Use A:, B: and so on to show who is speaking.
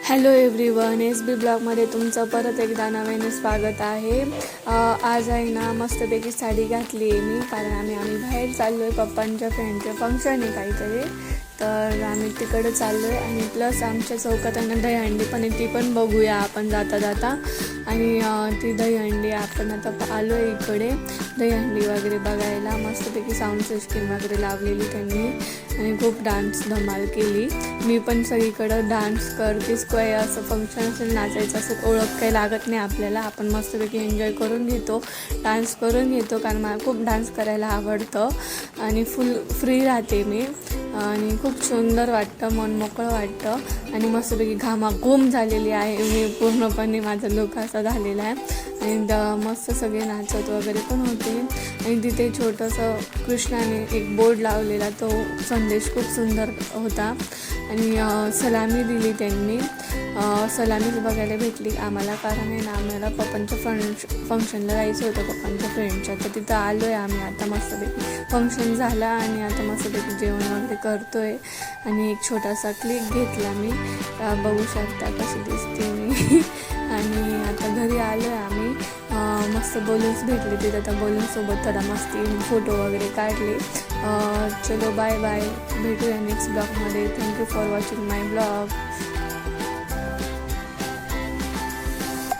A: Hello everyone, SB ब्लॉगमध्ये तुमचं परत एकदा नव्याने स्वागत आहे। आज आहे ना मस्तपैकी साडी घातली आहे मी, कारण आम्ही बाहेर चाललो आहे। पप्पांच्या फ्रेंडचं फंक्शन आहे काहीतरी, तर आम्ही तिकडे चाललो आहे। आणि प्लस आमच्या चौकात दहीहंडी पण आहे, ती पण बघूया आपण जाता जाता। आणि ती दहीहंडी आपण आता आलो आहे इकडे दहीहंडी वगैरे बघायला। मस्तपैकी साऊंड सिस्टीम वगैरे लावलेली त्यांनी आणि खूप डान्स धमाल केली। मी पण सगळीकडं डान्स करतेच, काय असं फंक्शन असेल नाचायचं असं ओळख काही लागत नाही आपल्याला, आपण मस्तपैकी एन्जॉय करून घेतो, डान्स करून घेतो, कारण मला खूप डान्स करायला आवडतं आणि फुल फ्री राहते मी आणि खूप सुंदर वाटतं, मन मोकळं वाटतं आणि मस्तपैकी घामाघूम झालेली आहे मी पूर्णपणे, माझा लुक असा झालेला आहे। आणि मस्त सगळे नाचत वगैरे पण होते आणि तिथे छोटंसं कृष्णाने एक बोर्ड लावलेला, तो संदेश खूप सुंदर होता। आणि सलामी दिली त्यांनी, सलामीच बघायला भेटली आम्हाला, कारण आहे ना आम्हाला पप्पांच्या फंक्शनला जायचं होतं पप्पांच्या फ्रेंडच्या, तर तिथं आलो आहे आम्ही आता। मस्तपैकी फंक्शन झाला आणि आता मस्तपैकी जेवण वगैरे करतो आहे आणि एक छोटासा क्लिप घेतला मी, बघू शकता कशी दिसते मी। आणि आता घरी आलो आहे आम्ही, मस्त बलून्स भेटले तिथं, त्या बलून्ससोबत थोडा मस्ती फोटो वगैरे काढले। चलो बाय बाय, भेटूया नेक्स्ट ब्लॉगमध्ये। Thank you for watching my blog.